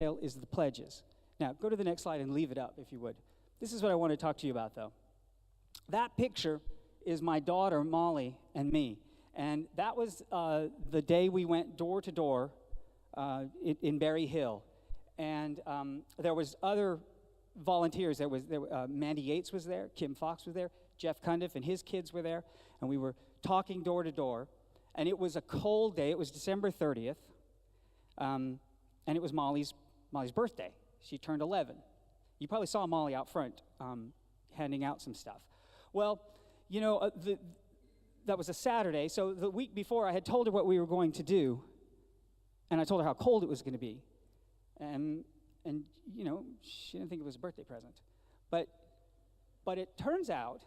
is the pledges. Now, go to the next slide and leave it up, if you would. This is what I want to talk to you about, though. That picture is my daughter, Molly, and me. And that was the day we went door to door in Berry Hill. And there was other volunteers. Mandy Yates was there, Kim Fox was there, Jeff Cundiff and his kids were there. And we were talking door to door. And it was a cold day. It was December 30th. And it was Molly's birthday. She turned 11. You probably saw Molly out front handing out some stuff. Well, you know, that was a Saturday, so the week before I had told her what we were going to do, and I told her how cold it was going to be. And you know, she didn't think it was a birthday present. But it turns out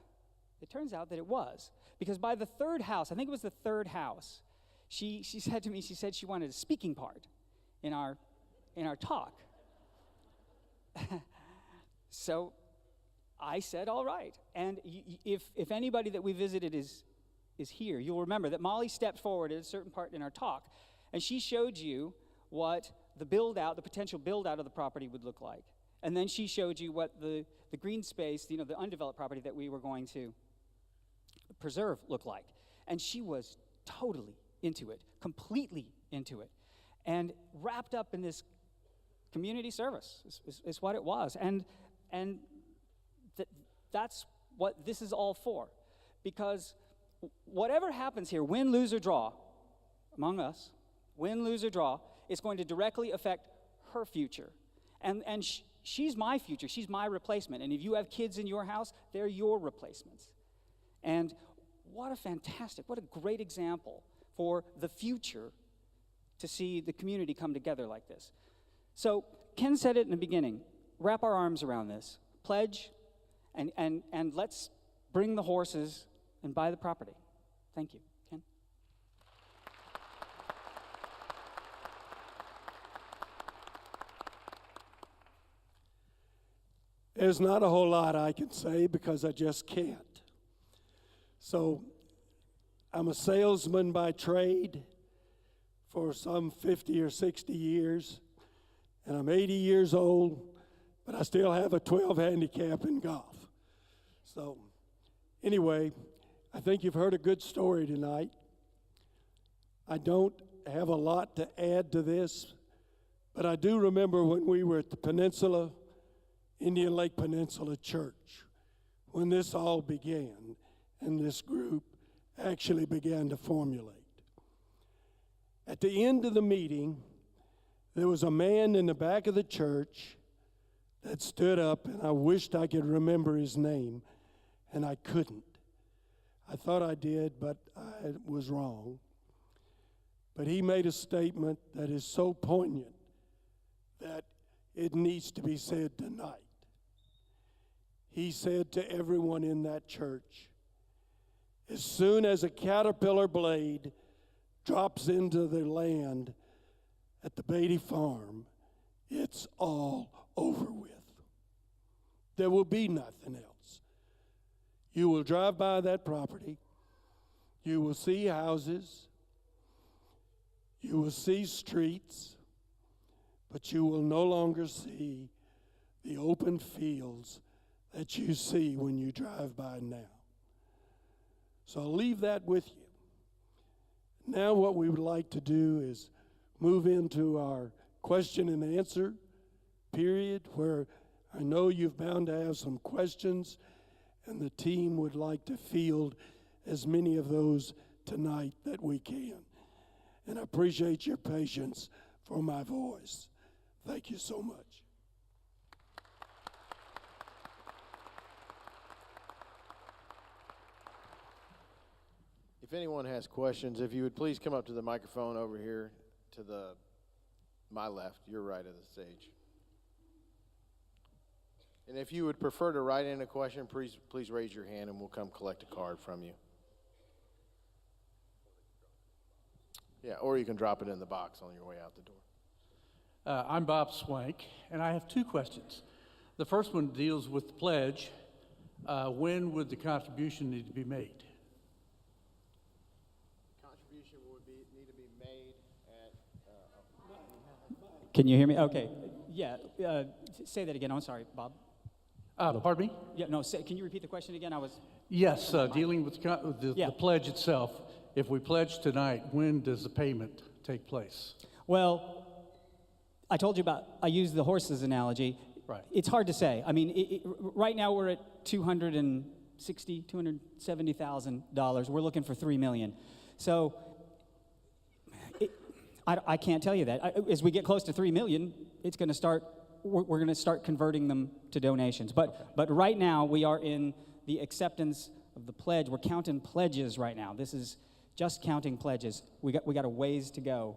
that it was. Because by the third house, I think it was the third house, she said to me, she wanted a speaking part in our talk. So I said, all right. And if anybody that we visited is here, you'll remember that Molly stepped forward at a certain part in our talk, and she showed you what the potential build-out of the property would look like. And then she showed you what the green space, you know, the undeveloped property that we were going to preserve looked like. And she was totally into it, completely into it, and wrapped up in this community service is what it was. And that's what this is all for. Because whatever happens here, win, lose, or draw, among us, win, lose, or draw, it's going to directly affect her future. And she's my future. She's my replacement. And if you have kids in your house, they're your replacements. And what a great example for the future to see the community come together like this. So Ken said it in the beginning, wrap our arms around this, pledge, and let's bring the horses and buy the property. Thank you. Ken? There's not a whole lot I can say because I just can't. So I'm a salesman by trade for some 50 or 60 years, and I'm 80 years old, but I still have a 12 handicap in golf. So anyway, I think you've heard a good story tonight. I don't have a lot to add to this, but I do remember when we were at the Peninsula, Indian Lake Peninsula Church, when this all began and this group actually began to formulate. At the end of the meeting, there was a man in the back of the church that stood up, and I wished I could remember his name, and I couldn't. I thought I did, but I was wrong. But he made a statement that is so poignant that it needs to be said tonight. He said to everyone in that church, as soon as a caterpillar blade drops into the land at the Batey farm, it's all over with. There will be nothing else. You will drive by that property. You will see houses. You will see streets, but you will no longer see the open fields that you see when you drive by now. So I'll leave that with you. Now what we would like to do is move into our question and answer period, where I know you've bound to have some questions, and the team would like to field as many of those tonight that we can. And I appreciate your patience for my voice. Thank you so much. If anyone has questions, if you would please come up to the microphone over here to my left, your right of the stage. And if you would prefer to write in a question, please raise your hand and we'll come collect a card from you. Yeah, or you can drop it in the box on your way out the door. I'm Bob Swank, and I have two questions. The first one deals with the pledge. When would the contribution need to be made? Contribution would need to be made at... Can you hear me? Okay. Yeah, say that again. I'm sorry, Bob. Pardon me? Yeah, no, can you repeat the question again? I was... Yes, dealing with Yeah. the pledge itself. If we pledge tonight, when does the payment take place? Well, I told you I used the horses analogy. Right. It's hard to say. I mean, right now we're at $270,000. We're looking for $3 million. So I can't tell you that. As we get close to $3 million, it's going to start. We're going to start converting them to donations. But right now we are in the acceptance of the pledge. We're counting pledges right now. This is just counting pledges. We got a ways to go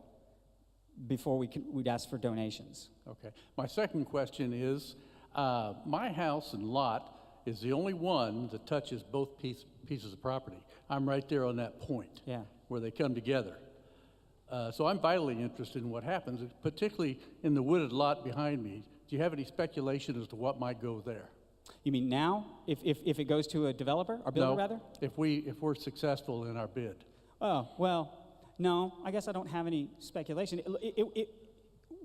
before we'd ask for donations. Okay. My second question is, my house and lot is the only one that touches both pieces of property. I'm right there on that point where they come together. So I'm vitally interested in what happens, particularly in the wooded lot behind me. Do you have any speculation as to what might go there? You mean now, if it goes to a developer, or builder rather? If we're successful in our bid. Oh, well, no, I guess I don't have any speculation.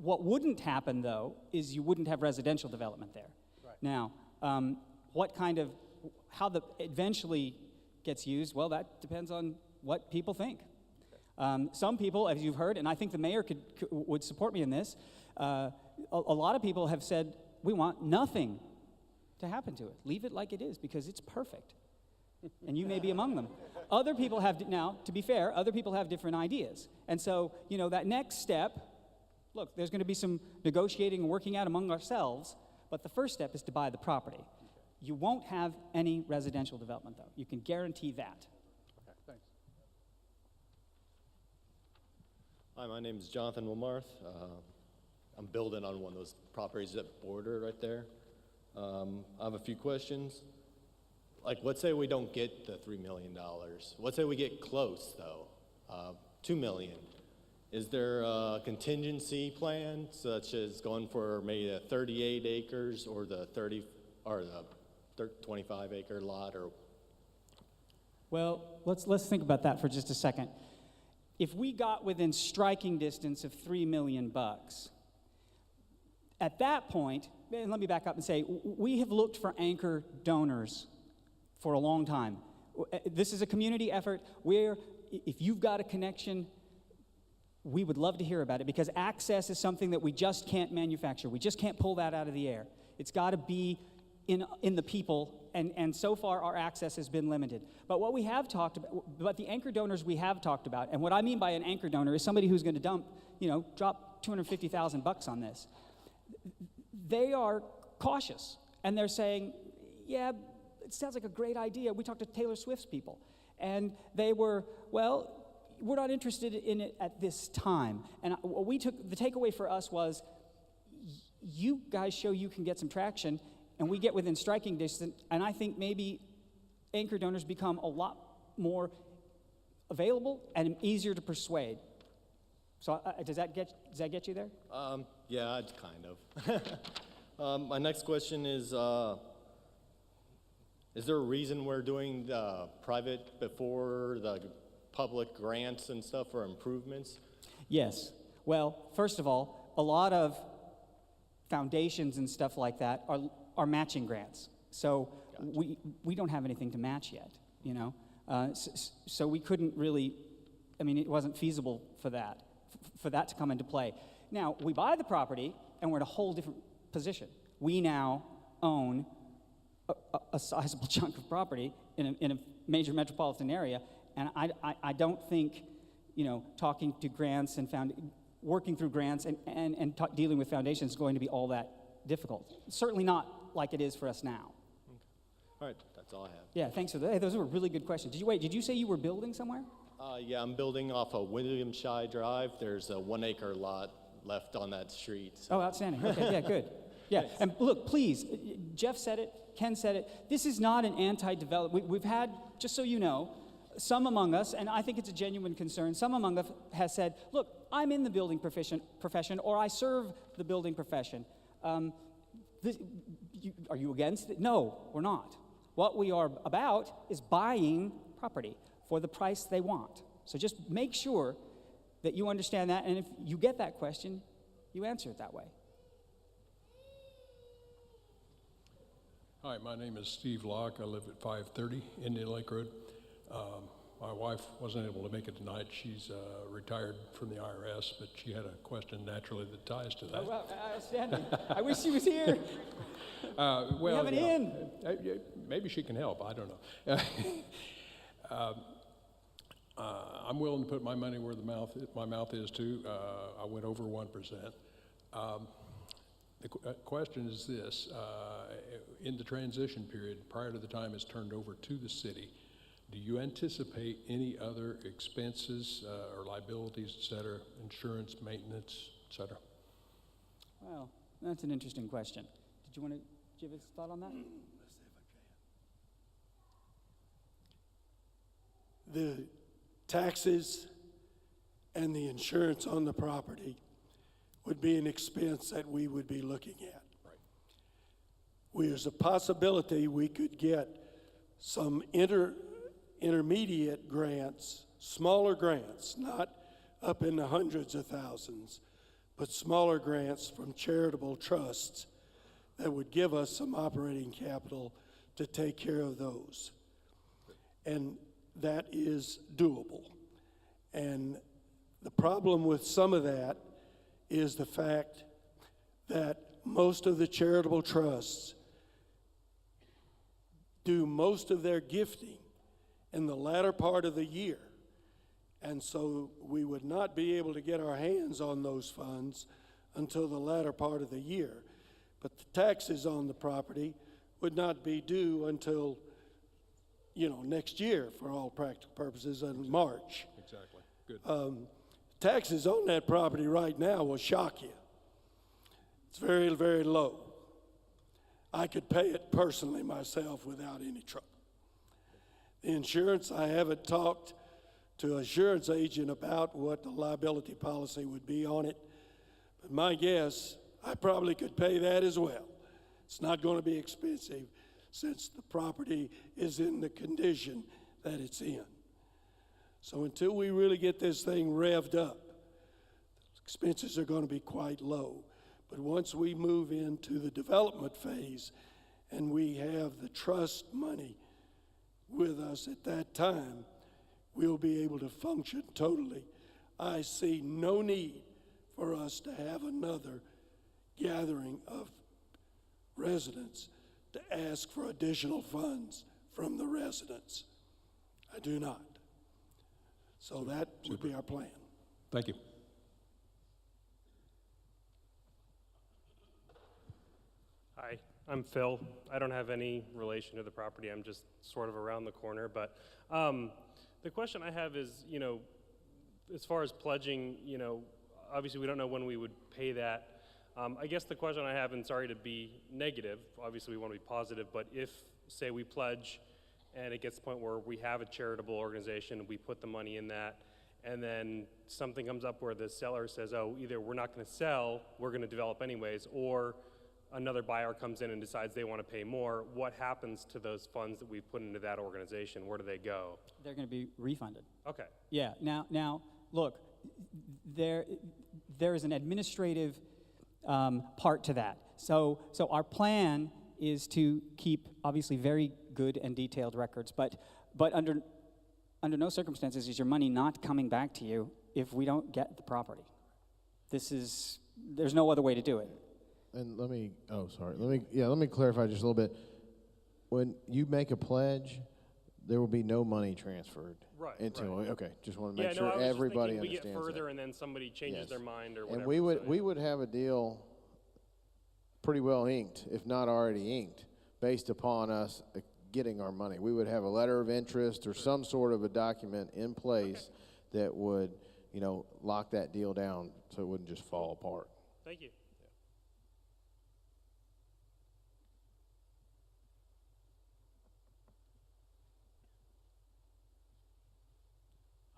What wouldn't happen, though, is you wouldn't have residential development there. Right. Now, how the eventually gets used, well, that depends on what people think. Some people, as you've heard, and I think the mayor would support me in this, a lot of people have said, we want nothing to happen to it. Leave it like it is because it's perfect. And you may be among them. Other people now, to be fair, other people have different ideas. And so, that next step, look, there's going to be some negotiating and working out among ourselves, but the first step is to buy the property. You won't have any residential development, though. You can guarantee that. Okay, thanks. Hi, my name is Jonathan Wilmarth. I'm building on one of those properties that border right there. I have a few questions. Like, let's say we don't get the $3 million. Let's say we get close, though, $2 million. Is there a contingency plan, such as going for maybe the 38 acres or the 25-acre lot, or? Well, let's think about that for just a second. If we got within striking distance of $3 million, at that point, and let me back up and say, we have looked for anchor donors for a long time. This is a community effort where if you've got a connection, we would love to hear about it, because access is something that we just can't manufacture. We just can't pull that out of the air. It's got to be in the people, and so far our access has been limited. But what we have talked about, but the anchor donors we have talked about, and what I mean by an anchor donor is somebody who's going to drop $250,000 on this. They are cautious, and they're saying, yeah, it sounds like a great idea. We talked to Taylor Swift's people, and they were, well, we're not interested in it at this time. And the takeaway for us was, you guys show you can get some traction, and we get within striking distance, and I think maybe anchor donors become a lot more available and easier to persuade. So does that get you there? Yeah, kind of. My next question is there a reason we're doing the private before the public grants and stuff for improvements? Yes. Well, first of all, a lot of foundations and stuff like that are matching grants. So gotcha. we don't have anything to match yet, so we couldn't really, it wasn't feasible for that to come into play. Now, we buy the property, and we're in a whole different position. We now own a sizable chunk of property in a major metropolitan area, and I don't think, talking to grants and working through grants and dealing with foundations is going to be all that difficult. Certainly not like it is for us now. Okay. All right, that's all I have. Yeah, thanks for that. Hey, those were really good questions. Did you say you were building somewhere? Yeah, I'm building off of Williamshire Drive. There's a 1-acre lot left on that street. So. Oh, outstanding. Okay, yeah, good. Yeah, Thanks. And look, please, Jeff said it, Ken said it, this is not an anti-development. We've had, just so you know, some among us, and I think it's a genuine concern, some among us has said, look, I'm in the building profession, or I serve the building profession. Are you against it? No, we're not. What we are about is buying property for the price they want. So just make sure that you understand that, and if you get that question, you answer it that way. Hi, my name is Steve Locke. I live at 530 Indian Lake Road. My wife wasn't able to make it tonight. She's retired from the IRS, but she had a question naturally that ties to that. Oh, well, outstanding. I wish she was here. Well, we have an in. Maybe she can help. I don't know. I'm willing to put my money where my mouth is too. I went over 1%. The question is this: in the transition period, prior to the time it's turned over to the city, do you anticipate any other expenses or liabilities, et cetera, insurance, maintenance, et cetera? Well, that's an interesting question. Did you want to give us a thought on that? Let's see if I can. The taxes and the insurance on the property would be an expense that we would be looking at. Right. There's a possibility we could get some intermediate grants, smaller grants, not up in the hundreds of thousands, but smaller grants from charitable trusts that would give us some operating capital to take care of those. And that is doable. And the problem with some of that is the fact that most of the charitable trusts do most of their gifting in the latter part of the year. And so we would not be able to get our hands on those funds until the latter part of the year. But the taxes on the property would not be due until, next year for all practical purposes in March. Exactly. Good. Taxes on that property right now will shock you. It's very, very low. I could pay it personally myself without any trouble. The insurance, I haven't talked to an insurance agent about what the liability policy would be on it, but my guess, I probably could pay that as well. It's not going to be expensive since the property is in the condition that it's in. So until we really get this thing revved up, expenses are going to be quite low. But once we move into the development phase and we have the trust money with us at that time, we'll be able to function totally. I see no need for us to have another gathering of residents to ask for additional funds from the residents. I do not. So that would be our plan. Thank you. Hi, I'm Phil. I don't have any relation to the property. I'm just sort of around the corner. But the question I have is, as far as pledging, obviously we don't know when we would pay that. I guess the question I have, and sorry to be negative, obviously we want to be positive, but if, say, we pledge and it gets to the point where we have a charitable organization and we put the money in that, and then something comes up where the seller says, oh, either we're not going to sell, we're going to develop anyways, or another buyer comes in and decides they want to pay more, what happens to those funds that we've put into that organization? Where do they go? They're going to be refunded. Okay. Yeah. Now, look, there is an administrative part to that. So our plan is to keep obviously very good and detailed records, but under no circumstances is your money not coming back to you if we don't get the property. There's no other way to do it. And let me clarify just a little bit. When you make a pledge, there will be no money transferred. Right. Okay, just want to make I was sure just everybody thinking understands we get further that. and then somebody changes Yes. their mind or whatever. And we would have a deal pretty well inked, if not already inked, based upon us getting our money. We would have a letter of interest or some sort of a document in place that would, lock that deal down so it wouldn't just fall apart. Thank you.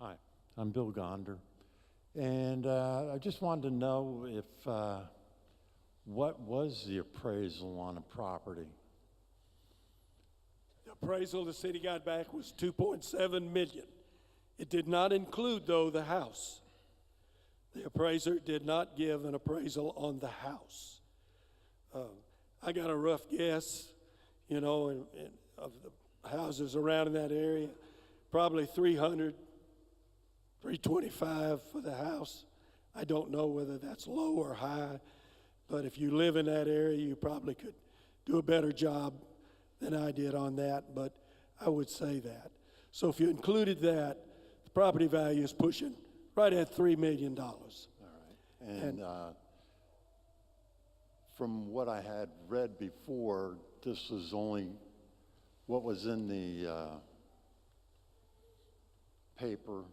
Hi, I'm Bill Gonder, and I just wanted to know if what was the appraisal on a property? The appraisal the city got back was $2.7 million. It did not include, though, the house. The appraiser did not give an appraisal on the house. I got a rough guess, you know, and of the houses around in that area, probably 300, 325 for the house. I don't know whether that's low or high, but if you live in that area, you probably could do a better job than I did on that, but I would say that. So if you included that, the property value is pushing right at $3 million. All right. And from what I had read before, this was only what was in the paper.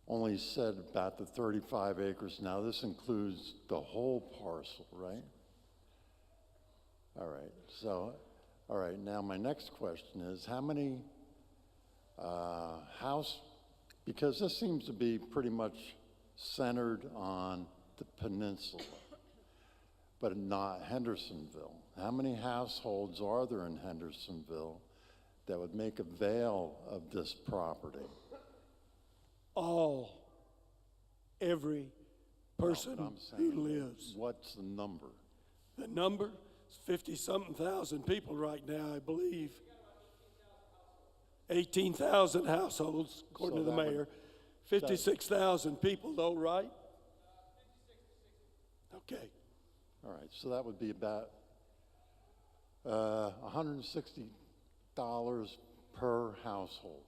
Only said about the 35 acres. Now this includes the whole parcel, right? All right. So, all right. Now my next question is, how many because this seems to be pretty much centered on the peninsula, but not Hendersonville. How many households are there in Hendersonville that would make avail of this property? Every person who lives. What's the number? The number is 50-something thousand people right now, I believe. 18,000 households, according to the mayor. 56,000 people, though, right? Okay. All right, so that would be about $160 per household.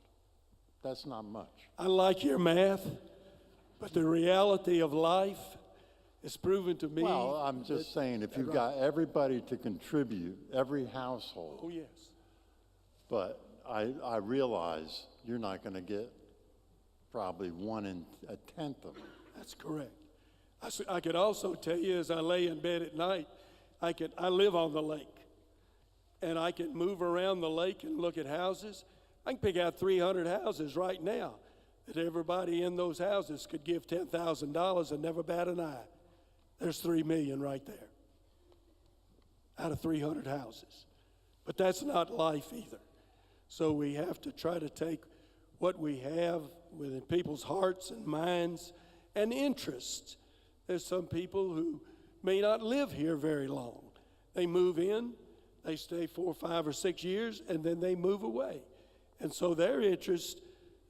That's not much. I like your math, but the reality of life is proven to me. Well, I'm just saying, if you've got everybody to contribute, every household. Oh, yes. But I realize you're not going to get probably 1 in a 10th of them. That's correct. I could also tell you, as I lay in bed at night, I live on the lake, and I can move around the lake and look at houses. I can pick out 300 houses right now that everybody in those houses could give $10,000 and never bat an eye. There's $3 million right there out of 300 houses. But that's not life either. So we have to try to take what we have within people's hearts and minds and interests. There's some people who may not live here very long. They move in, they stay 4, 5, or 6 years, and then they move away. And so their interest,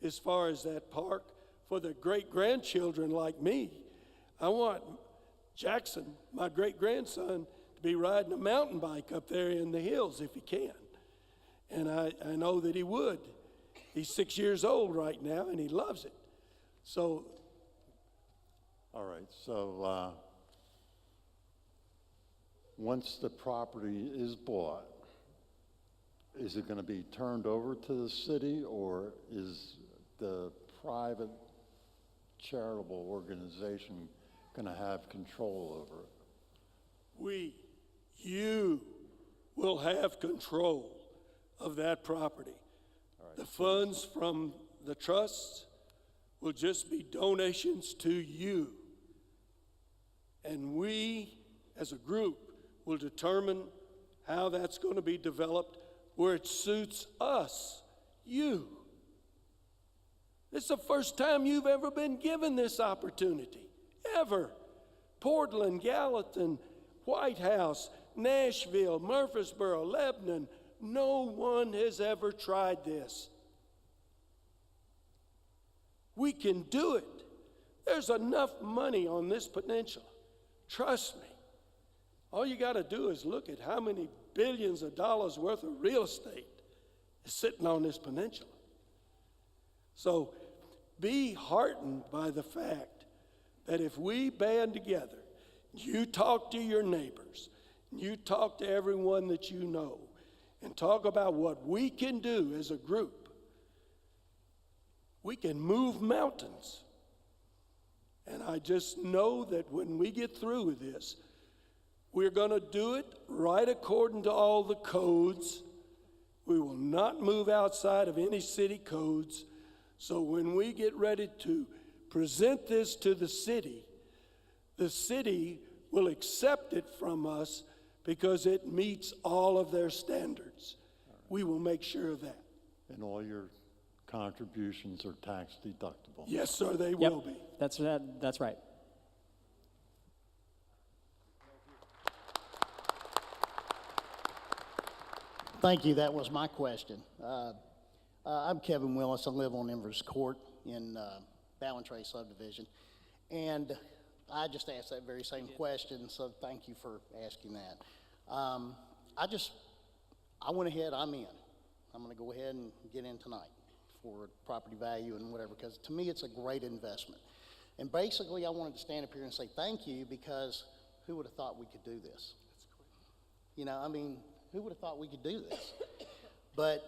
as far as that park, for the great-grandchildren like me, I want Jackson, my great-grandson, to be riding a mountain bike up there in the hills if he can. And I know that he would. He's 6 years old right now, and he loves it. So. All right, so once the property is bought, is it going to be turned over to the city, or is the private charitable organization going to have control over it? You will have control of that property. Right. The funds from the trusts will just be donations to you. And we, as a group, will determine how that's going to be developed where it suits us, you. It's the first time you've ever been given this opportunity, ever. Portland, Gallatin, White House, Nashville, Murfreesboro, Lebanon, no one has ever tried this. We can do it. There's enough money on this peninsula. Trust me. All you got to do is look at how many billions of dollars worth of real estate is sitting on this peninsula. So be heartened by the fact that if we band together, you talk to your neighbors, you talk to everyone that you know, and talk about what we can do as a group, we can move mountains. And I just know that when we get through with this, we're going to do it right according to all the codes. We will not move outside of any city codes. So when we get ready to present this to the city will accept it from us because it meets all of their standards. We will make sure of that. And all your contributions are tax deductible? Yes, sir, they will be. That's right. Thank you. That was my question. I'm Kevin Willis. I live on Embers Court in Ballantrae subdivision. And I just asked that very same question, so thank you for asking that. I went ahead, I'm in. I'm going to go ahead and get in tonight for property value and whatever, because to me it's a great investment. And basically I wanted to stand up here and say thank you, because who would have thought we could do this? You know, I mean, who would have thought we could do this? But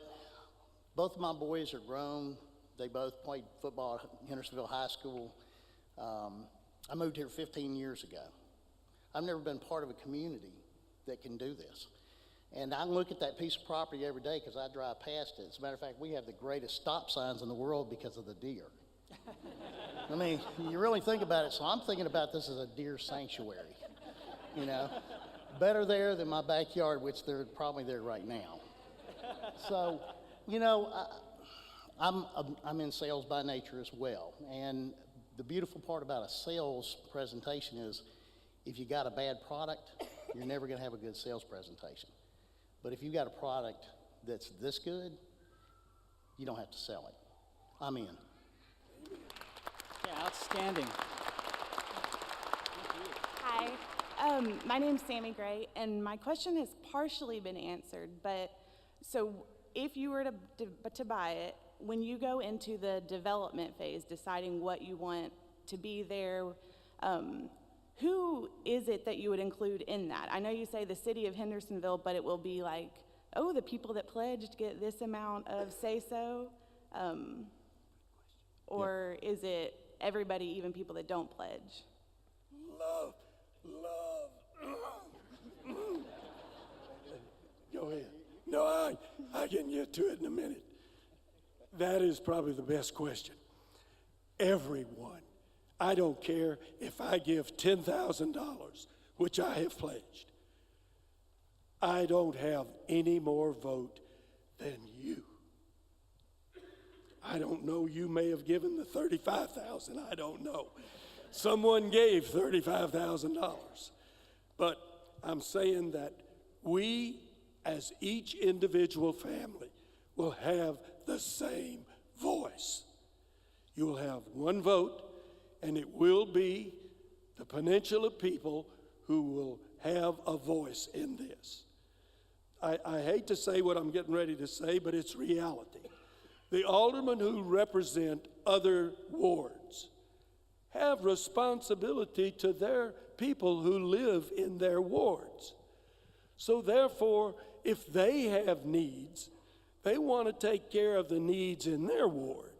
both of my boys are grown. They both played football at Hendersonville High School. I moved here 15 years ago. I've never been part of a community that can do this. And I look at that piece of property every day because I drive past it. As a matter of fact, we have the greatest stop signs in the world because of the deer. I mean, you really think about it, so I'm thinking about this as a deer sanctuary, you know. Better there than my backyard, which they're probably there right now. So, you know, I'm in sales by nature as well. And the beautiful part about a sales presentation is if you got a bad product, you're never going to have a good sales presentation. But if you got a product that's this good, you don't have to sell it. I'm in. Yeah, outstanding. Hi, my name's Sammy Gray, and my question has partially been answered, but so if you were to buy it, when you go into the development phase, deciding what you want to be there, who is it that you would include in that? I know you say the city of Hendersonville, but it will be like, oh, the people that pledged get this amount of say-so? Or is it everybody, even people that don't pledge? Love. Go ahead. No, I can get to it in a minute. That is probably the best question. Everyone. I don't care if I give $10,000, which I have pledged. I don't have any more vote than you. I don't know, you may have given the $35,000, I don't know. Someone gave $35,000. But I'm saying that we, as each individual family, will have the same voice. You will have one vote, and it will be the Peninsula people who will have a voice in this. I hate to say what I'm getting ready to say, but it's reality. The aldermen who represent other wards have responsibility to their people who live in their wards. So therefore, if they have needs, they want to take care of the needs in their ward.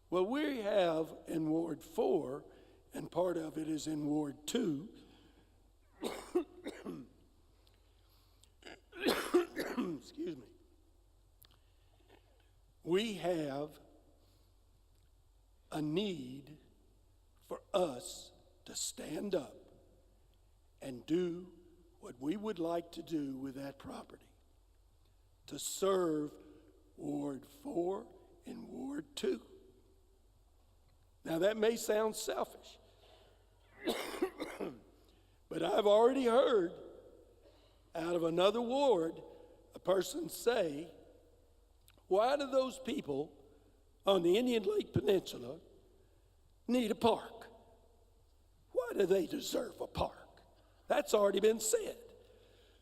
Well, we have in Ward 4, and part of it is in Ward 2, excuse me, we have a need for us to stand up and do what we would like to do with that property, to serve Ward 4 and Ward 2. Now that may sound selfish, but I've already heard out of another ward a person say, why do those people on the Indian Lake Peninsula need a park? Why do they deserve a park? That's already been said.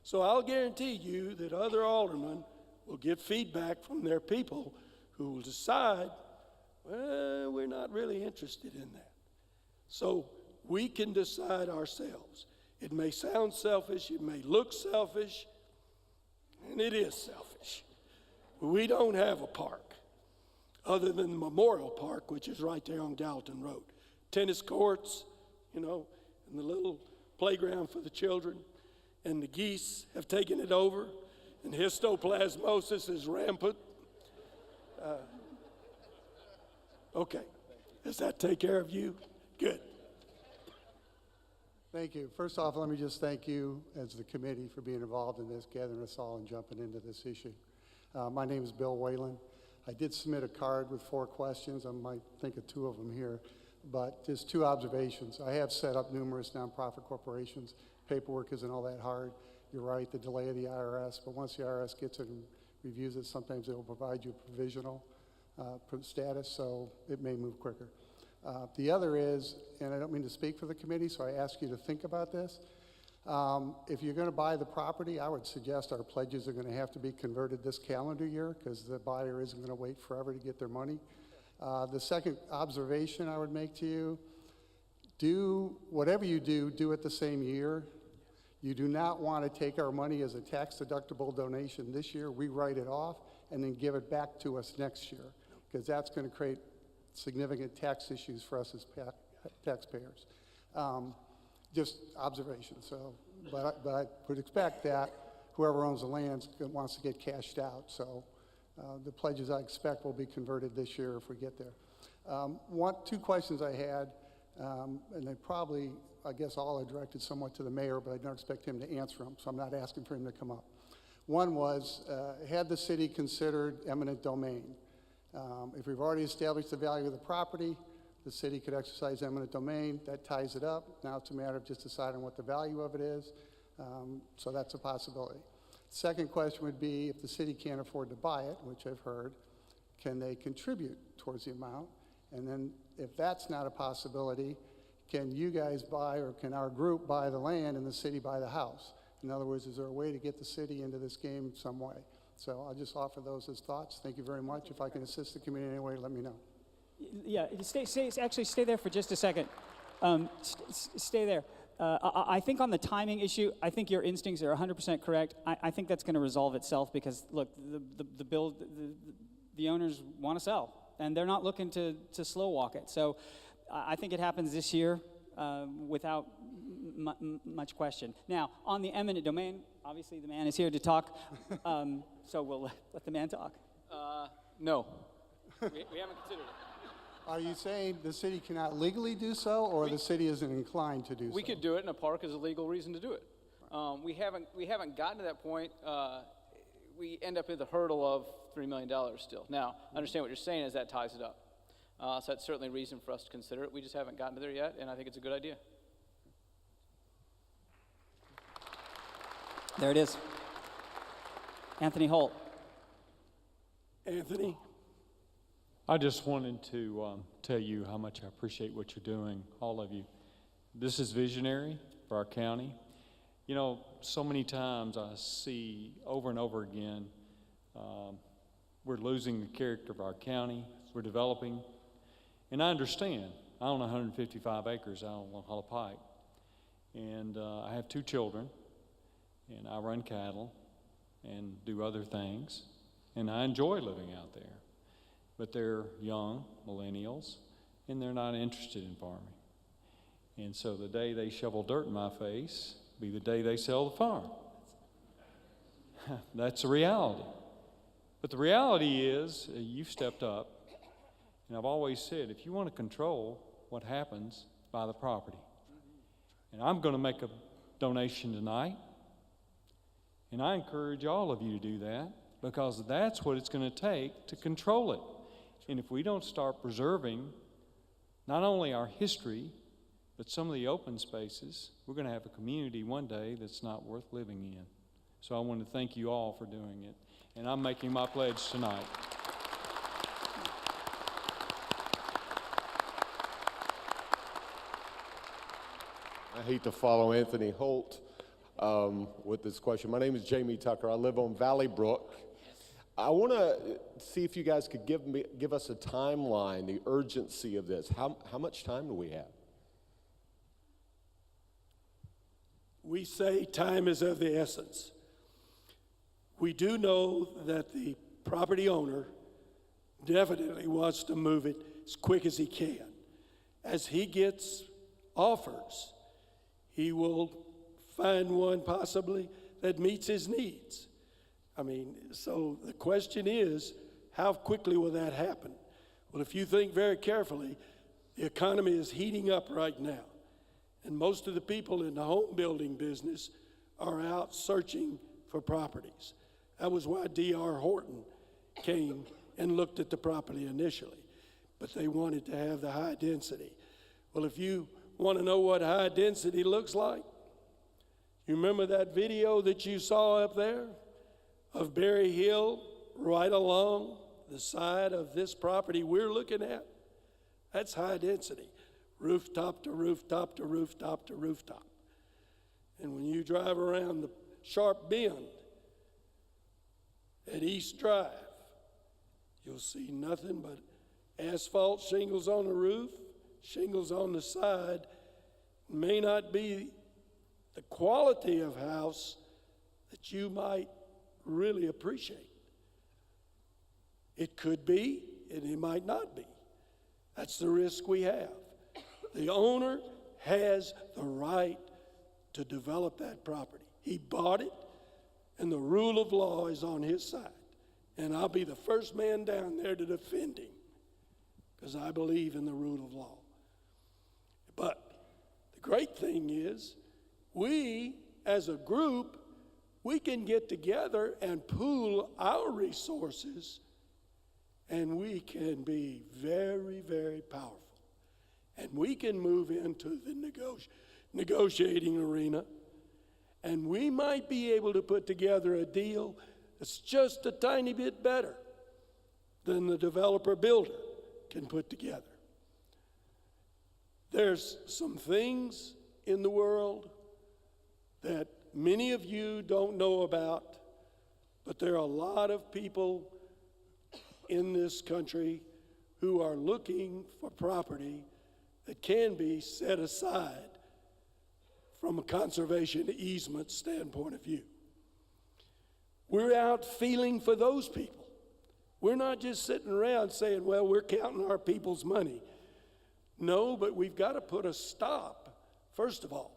So I'll guarantee you that other aldermen will get feedback from their people who will decide, well, we're not really interested in that. So we can decide ourselves. It may sound selfish, it may look selfish, and it is selfish. We don't have a park other than the Memorial Park, which is right there on Gallatin Road. Tennis courts, you know, and the little playground for the children, and the geese have taken it over, and histoplasmosis is rampant. Okay, does that take care of you? Good. Thank you. First off, let me just thank you as the committee for being involved in this, gathering us all and jumping into this issue. My name is Bill Whalen. I did submit a card with 4 questions. I might think of 2 of them here, but just 2 observations. I have set up numerous nonprofit corporations. Paperwork isn't all that hard. you're right, the delay of the IRS, but once the IRS gets it and reviews it, sometimes it will provide you a provisional status, so it may move quicker. The other is, and I don't mean to speak for the committee, so I ask you to think about this. If you're going to buy the property, I would suggest our pledges are going to have to be converted this calendar year because the buyer isn't going to wait forever to get their money. The second observation I would make to you, do whatever you do it the same year. You do not want to take our money as a tax-deductible donation this year, rewrite it off, and then give it back to us next year, because that's going to create significant tax issues for us as taxpayers. Just observation. So, but I would expect that whoever owns the land wants to get cashed out. So the pledges I expect will be converted this year if we get there. Two questions I had, and they probably, I guess all are directed somewhat to the mayor, but I don't expect him to answer them, so I'm not asking for him to come up. One was, had the city considered eminent domain? If we've already established the value of the property, the city could exercise eminent domain. That ties it up. Now it's a matter of just deciding what the value of it is. So that's a possibility. Second question would be, if the city can't afford to buy it, which I've heard, can they contribute towards the amount? And then if that's not a possibility, can you guys buy, or can our group buy the land and the city buy the house? In other words, is there a way to get the city into this game some way? So I'll just offer those as thoughts. Thank you very much. If I can assist the community in any way, let me know. Yeah, stay there for just a second. Stay there. I think on the timing issue, I think your instincts are 100% correct. I think that's going to resolve itself because, look, the owners want to sell, and they're not looking to slow walk it. So I think it happens this year without much question. Now, on the eminent domain, obviously the man is here to talk, so we'll let the man talk. No, we haven't considered it. Are you saying the city cannot legally do so, or the city isn't inclined to do so? We could do it, and a park is a legal reason to do it. We haven't gotten to that point. We end up at the hurdle of $3 million still. Now, I understand what you're saying is that ties it up. So that's certainly a reason for us to consider it. We just haven't gotten to there yet, and I think it's a good idea. There it is. Anthony Holt. Anthony? I just wanted to tell you how much I appreciate what you're doing, all of you. This is visionary for our county. You know, so many times I see over and over again, we're losing the character of our county. We're developing. And I understand. I own 155 acres out on Hollow Pike. And I have 2 children. And I run cattle and do other things. And I enjoy living out there. But they're young millennials, and they're not interested in farming. And so the day they shovel dirt in my face will be the day they sell the farm. That's the reality. But the reality is, you've stepped up, and I've always said, if you want to control what happens, buy the property. And I'm going to make a donation tonight, and I encourage all of you to do that, because that's what it's going to take to control it. And if we don't start preserving not only our history, but some of the open spaces, we're going to have a community one day that's not worth living in. So I want to thank you all for doing it. And I'm making my pledge tonight. I hate to follow Anthony Holt with this question. My name is Jamie Tucker. I live on Valley Brook. I want to see if you guys could give us a timeline, the urgency of this. How much time do we have? We say time is of the essence. We do know that the property owner definitely wants to move it as quick as he can. As he gets offers, he will find one possibly that meets his needs. I mean, so the question is, how quickly will that happen? Well, if you think very carefully, the economy is heating up right now. And most of the people in the home building business are out searching for properties. That was why D.R. Horton came and looked at the property initially. But they wanted to have the high density. Well, if you want to know what high density looks like, You remember that video that you saw up there of Berry Hill right along the side of this property we're looking at? That's high density, rooftop to rooftop to rooftop to rooftop. And when you drive around the sharp bend at East Drive, you'll see nothing but asphalt shingles on the roof, shingles on the side. May not be the quality of house that you might really appreciate. It could be, and it might not be. That's the risk we have. The owner has the right to develop that property. He bought it, and the rule of law is on his side. And I'll be the first man down there to defend him, because I believe in the rule of law. But the great thing is, we as a group, we can get together and pool our resources, and we can be very, very powerful. And we can move into the negotiating arena, and we might be able to put together a deal that's just a tiny bit better than the developer builder can put together. There's some things in the world that many of you don't know about, but there are a lot of people in this country who are looking for property that can be set aside from a conservation easement standpoint of view. We're out feeling for those people. We're not just sitting around saying, well, we're counting our people's money. No, but we've got to put a stop. First of all,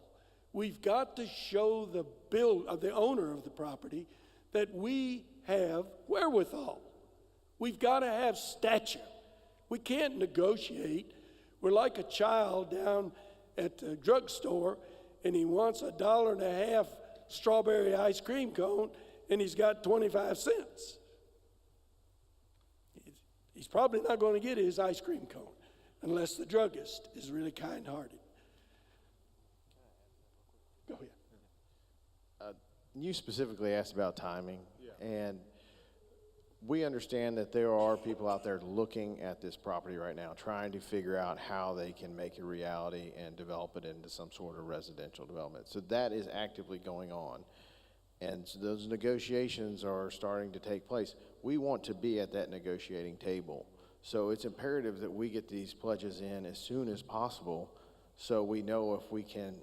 we've got to show the owner of the property that we have wherewithal. We've got to have stature. We can't negotiate. We're like a child down at the drugstore, and he wants $1.50 strawberry ice cream cone, and he's got 25 cents. He's probably not going to get his ice cream cone unless the druggist is really kind-hearted. Go ahead. You specifically asked about timing, and we understand that there are people out there looking at this property right now, trying to figure out how they can make it a reality and develop it into some sort of residential development. So that is actively going on. And so those negotiations are starting to take place. We want to be at that negotiating table. So it's imperative that we get these pledges in as soon as possible so we know if we can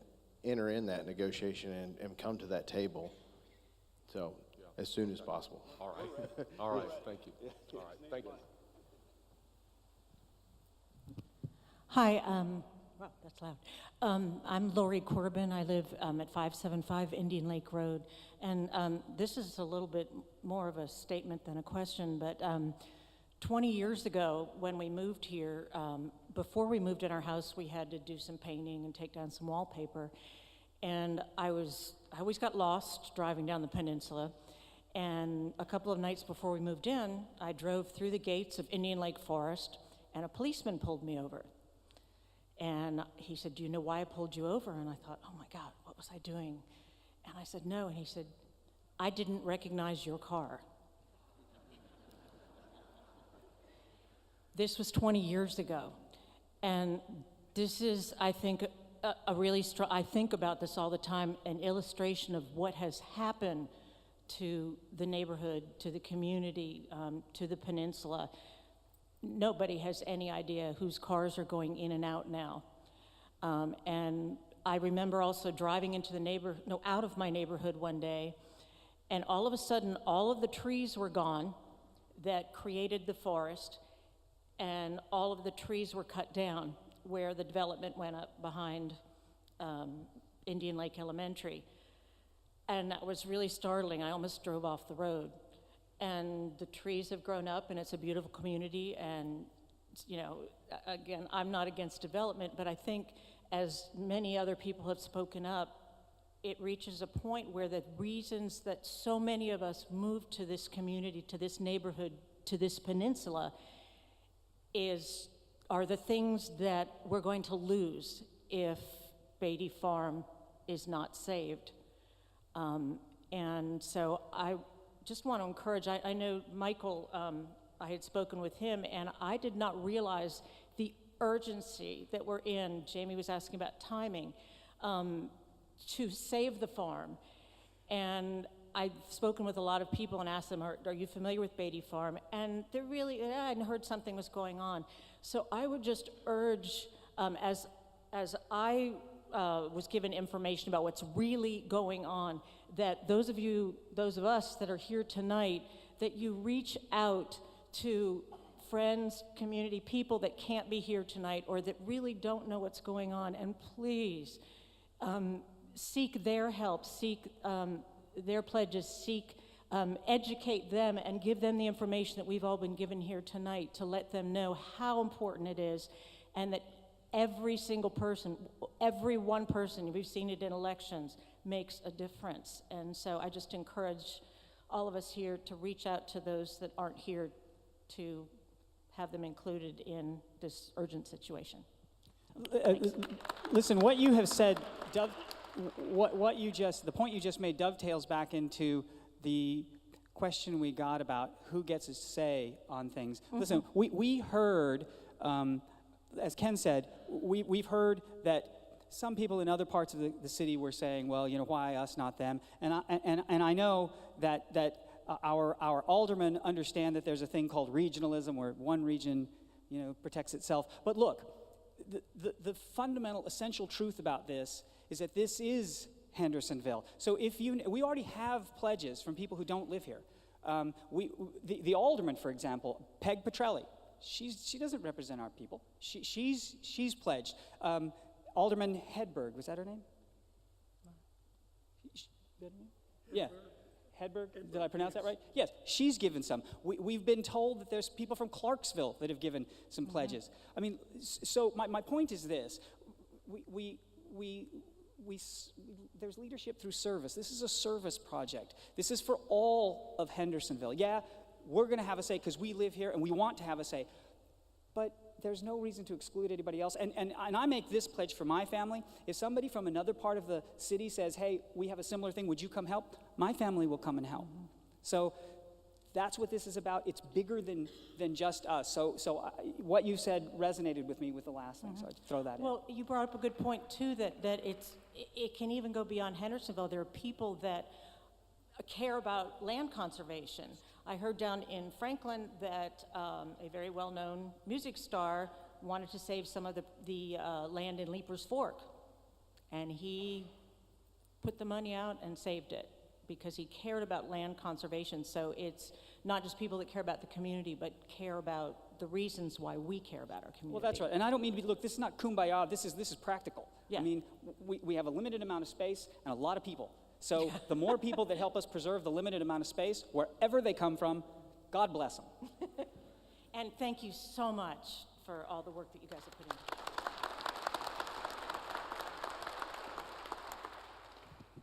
enter in that negotiation and come to that table. So as soon as possible. All right. All right. Thank you. All right. Thank you. Hi. Wow, that's loud. I'm Lori Corbin. I live at 575 Indian Lake Road. And this is a little bit more of a statement than a question, but 20 years ago when we moved here, before we moved in our house, we had to do some painting and take down some wallpaper. And I always got lost driving down the peninsula. And a couple of nights before we moved in, I drove through the gates of Indian Lake Forest, and a policeman pulled me over. And he said, "Do you know why I pulled you over?" And I thought, oh my God, what was I doing? And I said, "No." And he said, "I didn't recognize your car." This was 20 years ago. And this is, I think, a really strong, I think about this all the time, an illustration of what has happened to the neighborhood, to the community, to the peninsula. Nobody has any idea whose cars are going in and out now. And I remember also driving into out of my neighborhood one day, and all of a sudden, all of the trees were gone that created the forest, and all of the trees were cut down where the development went up behind Indian Lake Elementary. And that was really startling. I almost drove off the road. And the trees have grown up, and it's a beautiful community. And, you know, again, I'm not against development, but I think as many other people have spoken up, it reaches a point where the reasons that so many of us moved to this community, to this neighborhood, to this peninsula, are the things that we're going to lose if Batey Farm is not saved. And so I just want to encourage, I know Michael, I had spoken with him, and I did not realize the urgency that we're in. Jamie was asking about timing, to save the farm. And I've spoken with a lot of people and asked them, are you familiar with Batey Farm? And they're really, I hadn't heard something was going on. So I would just urge, as I was given information about what's really going on, that those of us that are here tonight, that you reach out to friends, community, people that can't be here tonight or that really don't know what's going on, and please seek their help, seek their pledges, seek, educate them and give them the information that we've all been given here tonight to let them know how important it is, and that every single person, every one person, we've seen it in elections, makes a difference. And so I just encourage all of us here to reach out to those that aren't here to have them included in this urgent situation. Listen, what you have said, the point you just made dovetails back into the question we got about who gets a say on things. Mm-hmm. Listen, we heard, as Ken said, we've heard that some people in other parts of the city were saying, well, why us, not them? And I know that our aldermen understand that there's a thing called regionalism, where one region, protects itself. But look, the fundamental, essential truth about this is that this is Hendersonville. So we already have pledges from people who don't live here. The alderman, for example, Peg Petrelli, she doesn't represent our people. She's pledged. Alderman Hedberg, was that her name? Yeah. Hedberg, did I pronounce that right? Yes, she's given some. We've been told that there's people from Clarksville that have given some pledges. I mean, so my point is this. There's leadership through service. This is a service project. This is for all of Hendersonville. Yeah, we're going to have a say because we live here and we want to have a say. But there's no reason to exclude anybody else. And I make this pledge for my family. If somebody from another part of the city says, hey, we have a similar thing, would you come help? My family will come and help. So that's what this is about. It's bigger than just us. So what you said resonated with me with the last thing, so I'd throw that in. Well, you brought up a good point, too, that it can even go beyond Hendersonville. There are people that care about land conservation. I heard down in Franklin that a very well-known music star wanted to save some of the land in Leaper's Fork, and he put the money out and saved it because he cared about land conservation. So it's not just people that care about the community, but care about the reasons why we care about our community. Well, that's right. And I don't mean to be, look, this is not kumbaya. This is practical. Yeah. I mean, we have a limited amount of space and a lot of people. So the more people that help us preserve the limited amount of space, wherever they come from, God bless them. And thank you so much for all the work that you guys have put in.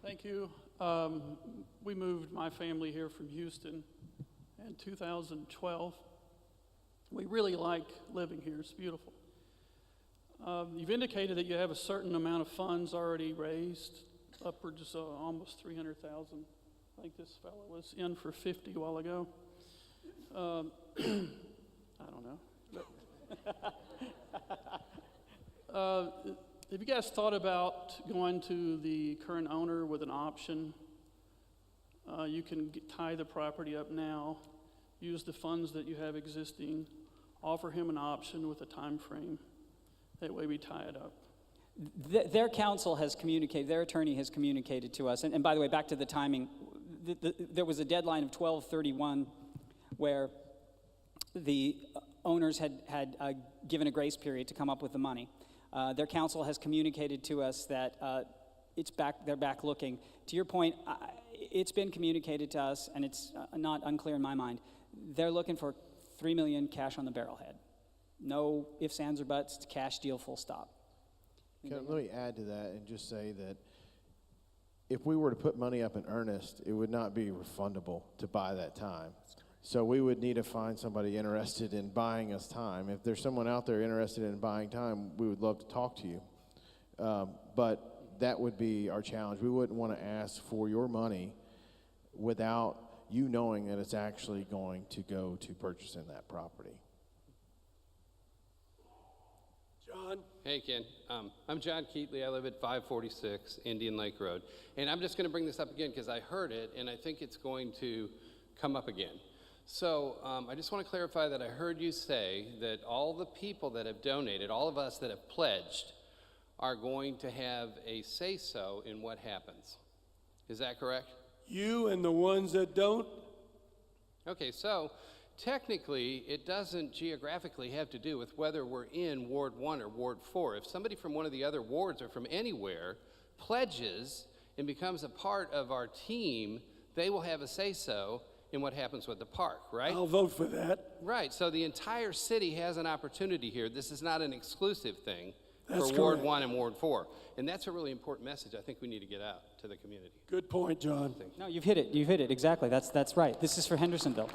Thank you. We moved my family here from Houston in 2012. We really like living here. It's beautiful. You've indicated that you have a certain amount of funds already raised, upwards almost 300,000. I think this fellow was in for 50 a while ago. I don't know. Have you guys thought about going to the current owner with an option? You can tie the property up now, use the funds that you have existing, offer him an option with a time frame. That way we tie it up. Their counsel has communicated, their attorney has communicated to us, and by the way, back to the timing, there was a deadline of 12/31 where the owners had given a grace period to come up with the money. Their counsel has communicated to us that they're back looking. To your point, it's been communicated to us, and it's not unclear in my mind. They're looking for $3 million cash on the barrelhead. No ifs, ands, or buts. It's a cash deal, full stop. Let me add to that and just say that if we were to put money up in earnest, it would not be refundable to buy that time. So we would need to find somebody interested in buying us time. If there's someone out there interested in buying time, we would love to talk to you. But that would be our challenge. We wouldn't want to ask for your money without you knowing that it's actually going to go to purchasing that property. John? Hey, Ken. I'm John Keatley. I live at 546 Indian Lake Road. And I'm just going to bring this up again because I heard it, and I think it's going to come up again. So I just want to clarify that I heard you say that all the people that have donated, all of us that have pledged, are going to have a say-so in what happens. Is that correct? You and the ones that don't? Okay, so technically, it doesn't geographically have to do with whether we're in Ward 1 or Ward 4. If somebody from one of the other wards or from anywhere pledges and becomes a part of our team, they will have a say-so in what happens with the park, right? I'll vote for that. Right, so the entire city has an opportunity here. This is not an exclusive thing That's for Ward correct. 1 and Ward 4. And that's a really important message I think we need to get out to the community. Good point, John. No, you've hit it. You've hit it. Exactly. That's right. This is for Hendersonville.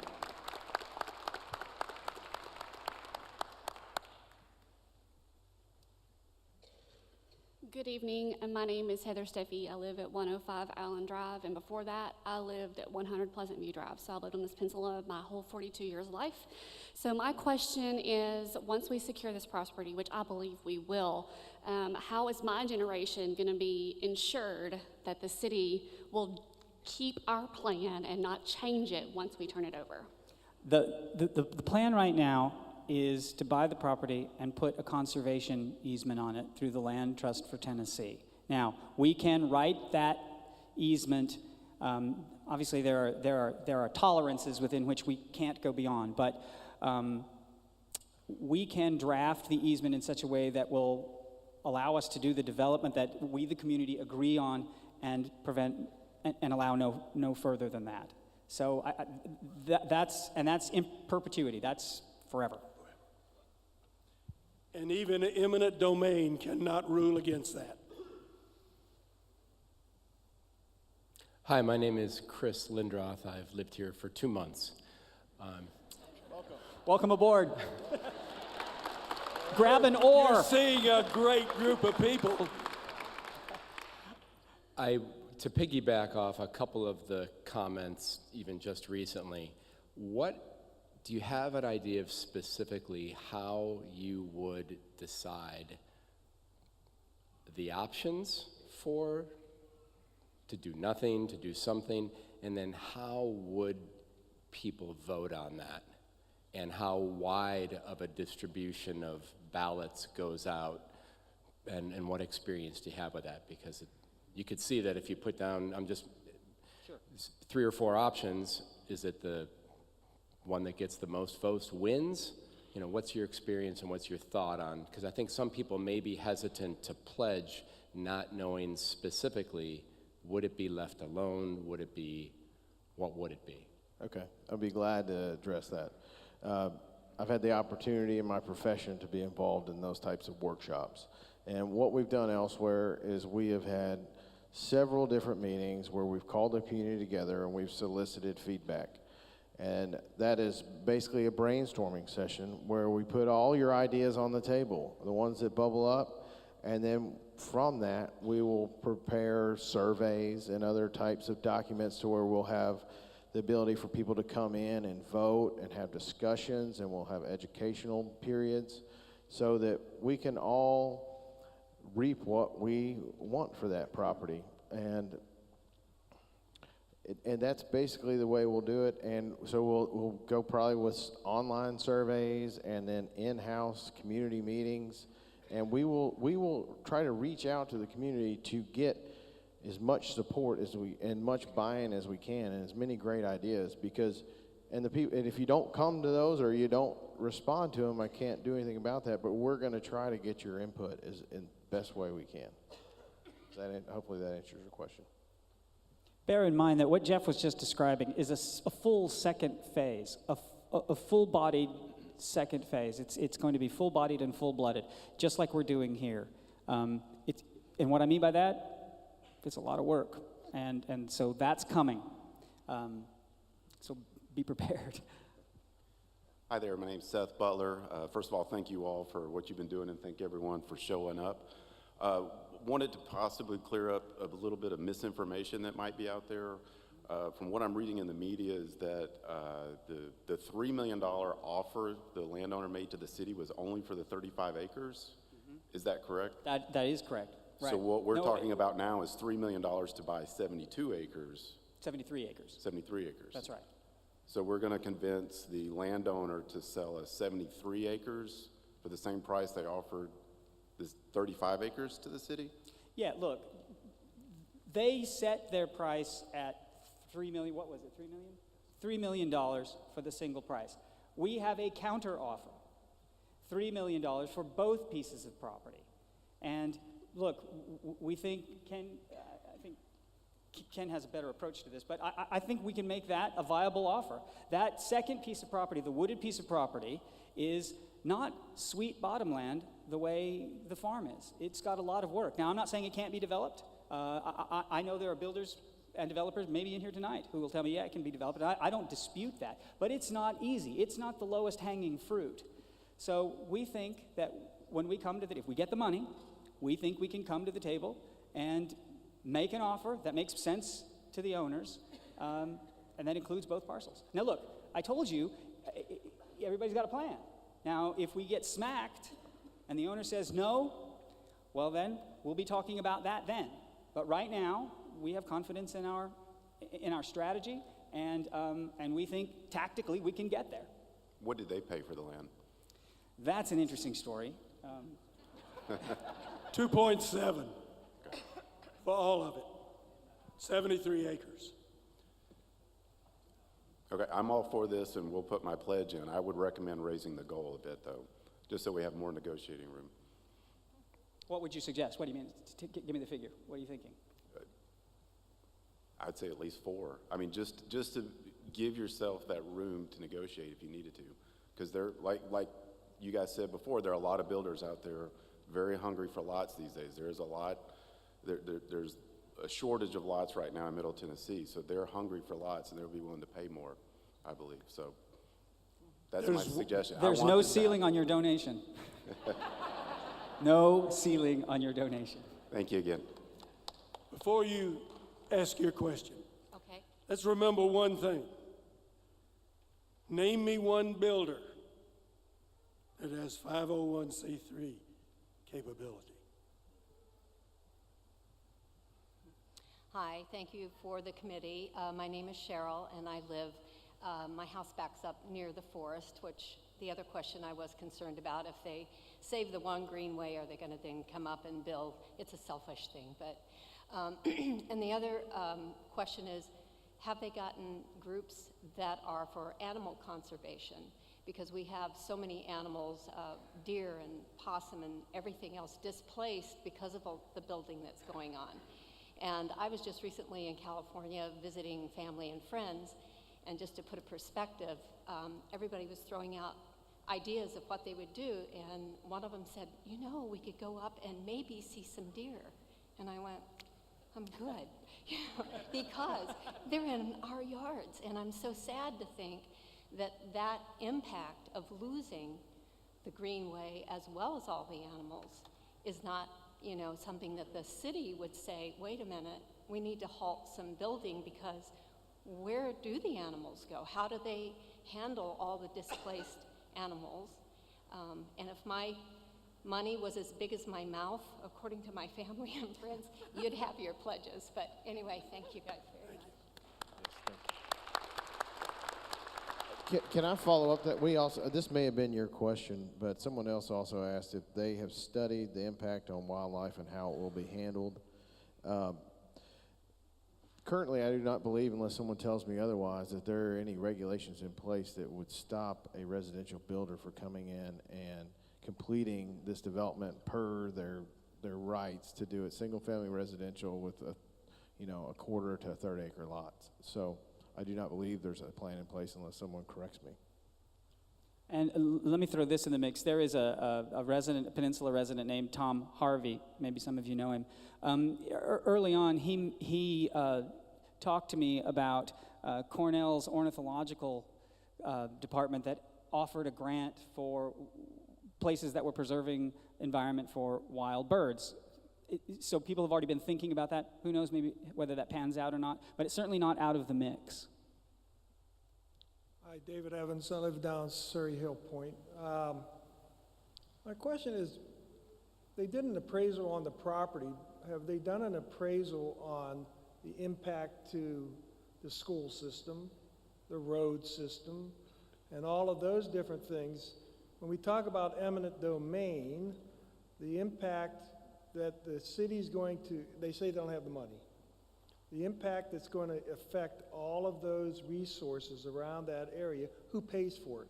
Good evening, and my name is Heather Steffi. I live at 105 Allen Drive, and before that, I lived at 100 Pleasant View Drive. So I lived on this peninsula my whole 42 years of life. So my question is, once we secure this property, which I believe we will, how is my generation going to be ensured that the city will keep our plan and not change it once we turn it over? The plan right now is to buy the property and put a conservation easement on it through the Land Trust for Tennessee. Now, we can write that easement. Obviously, there are tolerances within which we can't go beyond, but we can draft the easement in such a way that will allow us to do the development that we, the community, agree on and prevent and allow no further than that. So that's in perpetuity. That's forever. And even an eminent domain cannot rule against that. Hi, my name is Chris Lindroth. I've lived here for 2 months. Welcome aboard. Grab an oar. You're seeing a great group of people. To piggyback off a couple of the comments, even just recently, do you have an idea of specifically how you would decide the options to do nothing, to do something, and then how would people vote on that? And how wide of a distribution of ballots goes out, and what experience do you have with that? Because you could see that if you put down, 3 or 4 options, is it the one that gets the most votes wins? What's your experience and what's your thought on? Because I think some people may be hesitant to pledge, not knowing specifically, would it be left alone? What would it be? Okay, I'll be glad to address that. I've had the opportunity in my profession to be involved in those types of workshops. And what we've done elsewhere is we have had several different meetings where we've called the community together and we've solicited feedback. And that is basically a brainstorming session where we put all your ideas on the table, the ones that bubble up, and then from that we will prepare surveys and other types of documents to where we'll have the ability for people to come in and vote and have discussions, and we'll have educational periods so that we can all reap what we want for that property. And that's basically the way we'll do it. And so we'll go probably with online surveys and then in-house community meetings. And we will try to reach out to the community to get as much support and much buy-in as we can, and as many great ideas. And if you don't come to those or you don't respond to them, I can't do anything about that. But we're going to try to get your input in the best way we can. Hopefully that answers your question. Bear in mind that what Jeff was just describing is a full second phase, a full-bodied second phase. It's going to be full-bodied and full-blooded, just like we're doing here. And what I mean by that, it's a lot of work, and so that's coming. So be prepared. Hi there, my name's Seth Butler. First of all, thank you all for what you've been doing, and thank everyone for showing up. wanted to possibly clear up a little bit of misinformation that might be out there. From what I'm reading in the media is that the $3 million offer the landowner made to the city was only for the 35 acres. Is that correct? That is correct. Right. So what we're talking about now is $3 million to buy 72 acres. 73 acres. 73 acres. That's right. So we're going to convince the landowner to sell us 73 acres for the same price they offered this 35 acres to the city? Yeah, look, they set their price at $3 million. What was it, $3 million? $3 million for the single price. We have a counter offer, $3 million for both pieces of property. And look, we think Ken has a better approach to this, but I think we can make that a viable offer. That second piece of property, the wooded piece of property, is not sweet bottomland the way the farm is. It's got a lot of work. Now, I'm not saying it can't be developed. I know there are builders and developers maybe in here tonight who will tell me, yeah, it can be developed. I don't dispute that, but it's not easy. It's not the lowest hanging fruit. So we think that when we come to if we get the money, we think we can come to the table and make an offer that makes sense to the owners, and that includes both parcels. Now look, I told you, everybody's got a plan. Now, if we get smacked and the owner says no, well then, we'll be talking about that then. But right now, we have confidence in our strategy, and we think tactically we can get there. What did they pay for the land? That's an interesting story. 2.7 for all of it, 73 acres. Okay, I'm all for this, and we'll put my pledge in. I would recommend raising the goal a bit, though, just so we have more negotiating room. What would you suggest? What do you mean? Give me the figure. What are you thinking? I'd say at least 4. I mean, just to give yourself that room to negotiate if you needed to, because they're like you guys said before, there are a lot of builders out there very hungry for lots these days. There's a lot. There's a shortage of lots right now in Middle Tennessee, so they're hungry for lots, and they'll be willing to pay more, I believe. So that's my suggestion. There's no ceiling on your donation. No ceiling on your donation. Thank you again. Before you ask your question, okay, let's remember one thing. Name me one builder that has 501c3 capability. Hi, thank you for the committee. My name is Cheryl, and I live, my house backs up near the forest, which the other question I was concerned about, if they save the one greenway, are they going to then come up and build? It's a selfish thing, but, and the other question is, have they gotten groups that are for animal conservation? Because we have so many animals, deer and possum and everything else displaced because of the building that's going on. And I was just recently in California visiting family and friends, and just to put a perspective, everybody was throwing out ideas of what they would do, and one of them said, you know, we could go up and maybe see some deer. And I went, I'm good, because they're in our yards, and I'm so sad to think that impact of losing the greenway as well as all the animals is not, you know, something that the city would say, wait a minute, we need to halt some building, because where do the animals go? How do they handle all the displaced animals? And if my money was as big as my mouth, according to my family and friends, you'd have your pledges. But anyway, thank you guys very much. Can I follow up that? This may have been your question, but someone else also asked if they have studied the impact on wildlife and how it will be handled. Currently, I do not believe, unless someone tells me otherwise, that there are any regulations in place that would stop a residential builder from coming in and completing this development per their rights to do it single-family residential with a quarter to a third acre lots. So I do not believe there's a plan in place unless someone corrects me. And let me throw this in the mix. There is a Peninsula resident named Tom Harvey. Maybe some of you know him. Early on, he talked to me about Cornell's ornithological department that offered a grant for places that were preserving environment for wild birds. So people have already been thinking about that. Who knows maybe whether that pans out or not, but it's certainly not out of the mix. Hi, David Evans. I live down Surrey Hill Point. My question is, they did an appraisal on the property. Have they done an appraisal on the impact to the school system, the road system, and all of those different things? When we talk about eminent domain, the impact that the city's going to, they say they don't have the money. The impact that's going to affect all of those resources around that area, who pays for it?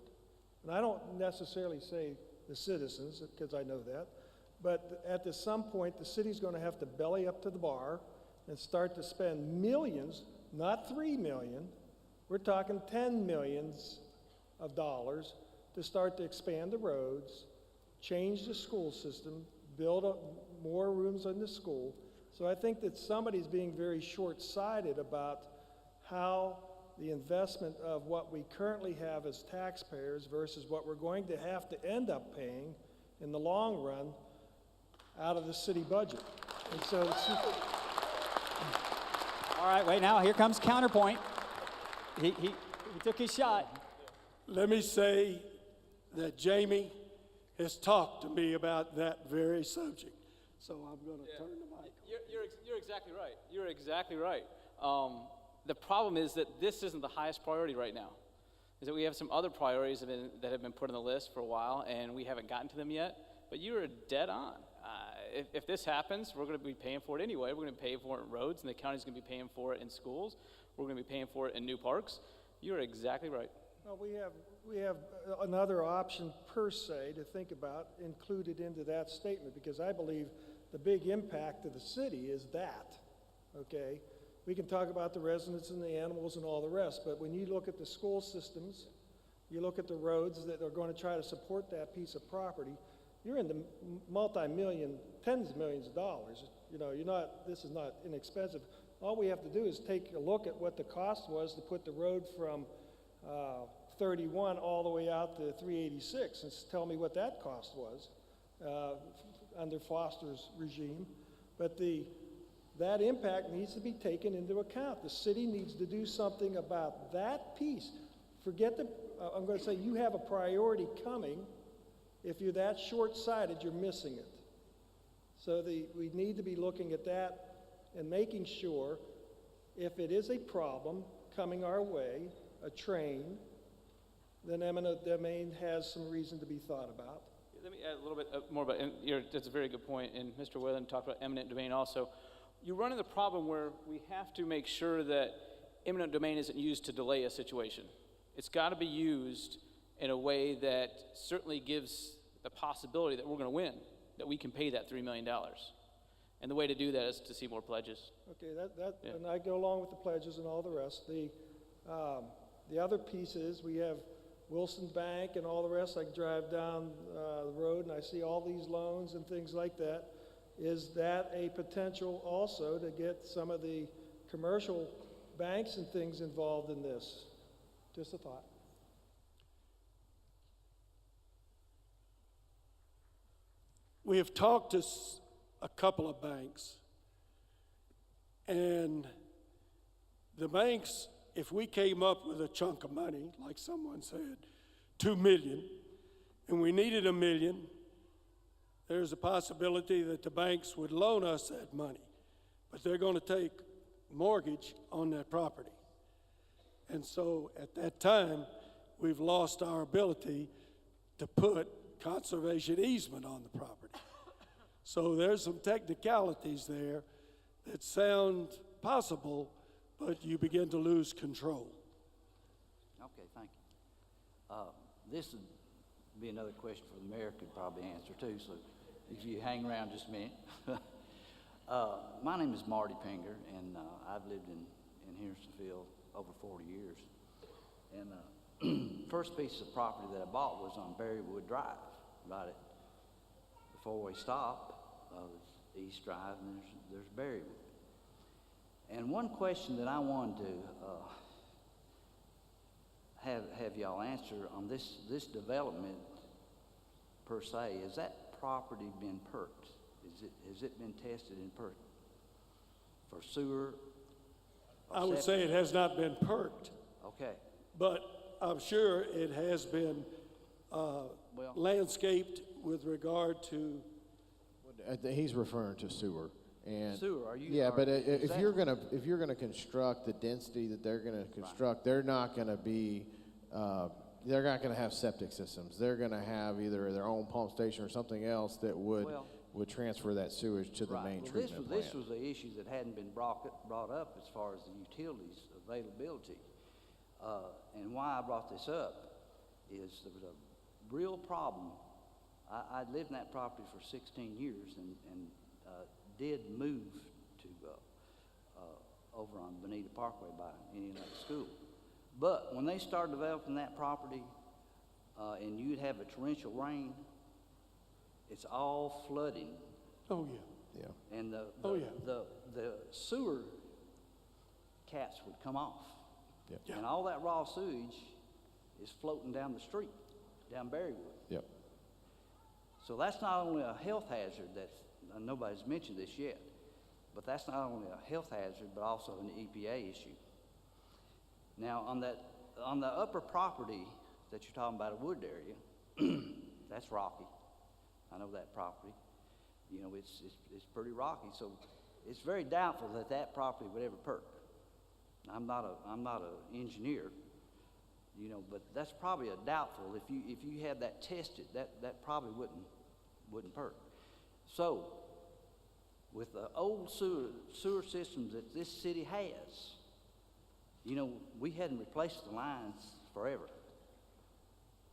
And I don't necessarily say the citizens, because I know that, but at some point, the city's going to have to belly up to the bar and start to spend millions, not 3 million, we're talking 10 millions of dollars to start to expand the roads, change the school system, build more rooms in the school. So I think that somebody's being very short-sighted about how the investment of what we currently have as taxpayers versus what we're going to have to end up paying in the long run out of the city budget. And so it's All right, wait, now here comes counterpoint. He took his shot. Let me say that Jamie has talked to me about that very subject. So I'm going to turn the mic. You're exactly right. You're exactly right. The problem is that this isn't the highest priority right now. Is that we have some other priorities that have been put on the list for a while, and we haven't gotten to them yet. But you are dead on. If this happens, we're going to be paying for it anyway. We're going to pay for it in roads, and the county's going to be paying for it in schools. We're going to be paying for it in new parks. You're exactly right. Well, we have another option per se to think about included into that statement, because I believe the big impact of the city is that, okay? We can talk about the residents and the animals and all the rest, but when you look at the school systems, you look at the roads that are going to try to support that piece of property, you're in the multi-million, tens of millions of dollars. You know, this is not inexpensive. All we have to do is take a look at what the cost was to put the road from 31 all the way out to 386 and tell me what that cost was under Foster's regime. But that impact needs to be taken into account. The city needs to do something about that piece. Forget I'm going to say you have a priority coming. If you're that short-sighted, you're missing it. So we need to be looking at that and making sure if it is a problem coming our way, a train, then eminent domain has some reason to be thought about. Let me add a little bit more about, that's a very good point, and Mr. Whalen talked about eminent domain also. You run into the problem where we have to make sure that eminent domain isn't used to delay a situation. It's got to be used in a way that certainly gives the possibility that we're going to win, that we can pay that $3 million. And the way to do that is to see more pledges. Okay, and I go along with the pledges and all the rest. The other piece is we have Wilson Bank and all the rest. I drive down the road and I see all these loans and things like that. Is that a potential also to get some of the commercial banks and things involved in this? Just a thought. We have talked to a couple of banks, and the banks, if we came up with a chunk of money, like someone said, $2 million, and we needed $1 million, there's a possibility that the banks would loan us that money, but they're going to take mortgage on that property. And so at that time, we've lost our ability to put conservation easement on the property. So there's some technicalities there that sound possible, but you begin to lose control. Okay, thank you. This would be another question for the mayor could probably answer too, so if you hang around just a minute. My name is Marty Pinger, and I've lived in Hendersonville over 40 years. And the first piece of property that I bought was on Berrywood Drive, right at the four-way stop of East Drive, and there's Berrywood. And one question that I wanted to have y'all answer on this development per se, is that property been perked? Is has it been tested for sewer? or I would say it septic? has not been perked, Okay, but I'm sure it has been landscaped with regard to. He's referring to sewer. And Sewer, are you- Yeah, but is if that- you're gonna construct the density that they're gonna construct, they're not gonna be, they're not gonna have septic systems. They're gonna have either their own pump station or something else that would transfer that sewage to the main well, treatment this plant. was the issue that hadn't been brought up as far as the utilities availability. And why I brought this up is there was a real problem. I lived in that property for 16 years and did move to over on Bonita Parkway by Indianapolis School. But when they started developing that property and you'd have a torrential rain, it's all flooding. Oh, yeah. Yeah. And Oh, yeah. the sewer caps would come off. Yep. And all that raw sewage is floating down the street, down Berrywood. Yep. So that's not only a health hazard nobody's mentioned this yet, but that's not only a health hazard, but also an EPA issue. Now, on the upper property that you're talking about, a wood area, that's rocky. I know that property. You know, it's pretty rocky, so it's very doubtful that property would ever perk. I'm not an engineer, you know, but that's probably a doubtful. If you had that tested, that probably wouldn't perk. So, with the old sewer systems that this city has, you know, we hadn't replaced the lines forever.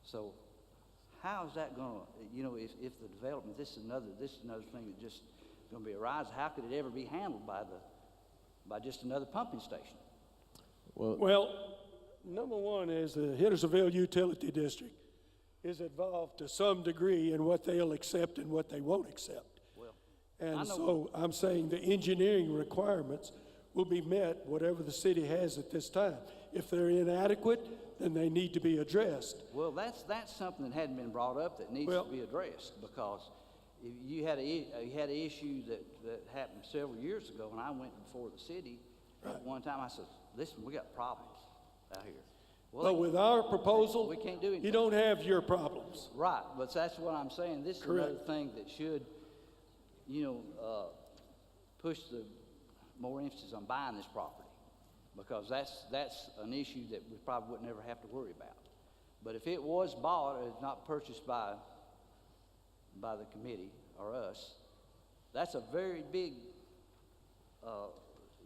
So, how is that going to, you know, if the development, this is another thing that just going to be arising. How could it ever be handled by just another pumping station? Well, number one is the Hendersonville Utility District is involved to some degree in what they'll accept and what they won't accept. And so I'm saying the engineering requirements will be met, whatever the city has at this time. If they're inadequate, then they need to be addressed. Well, that's something that hadn't been brought up that needs to be addressed, because if you had an issue that happened several years ago, and I went before the city at one time. I said, "Listen, we got problems out here." Well, But with our proposal, we can't do anything. you don't have your problems. Right, but that's what I'm saying. This is another thing that should, you know, push the more emphasis on buying this property, because that's an issue that we probably wouldn't ever have to worry about. But if it was bought or it's not purchased by the committee or us, that's a very big,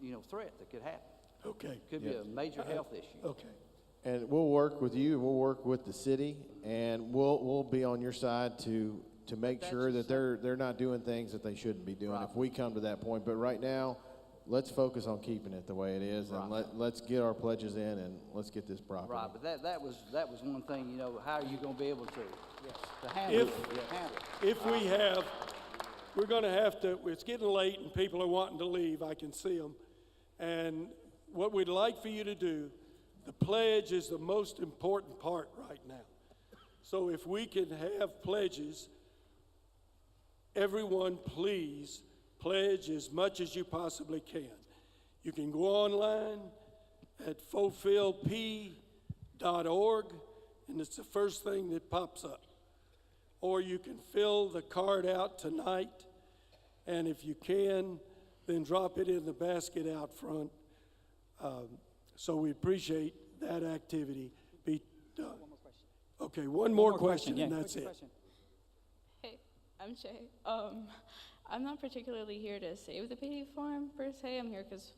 you know, threat that could happen. Okay. Could be a major health issue. Okay. And we'll work with you, and we'll work with the city, and we'll be on your side to make sure that they're not doing things that they shouldn't be doing if we come to that point. But right now, let's focus on keeping it the way it is, and let's get our pledges in, and let's get this property. Right, but that was one thing. You know, how are you going to be able to handle it? If we have, we're going to have to, it's getting late and people are wanting to leave, I can see them. And what we'd like for you to do, the pledge is the most important part right now. So if we can have pledges, everyone please pledge as much as you possibly can. You can go online at fulfillp.org, and it's the first thing that pops up. Or you can fill the card out tonight, and if you can, then drop it in the basket out front. So we appreciate that activity be done. Okay, one more question, and that's it. Hey, I'm Shay. I'm not particularly here to save the Batey farm per se. I'm here because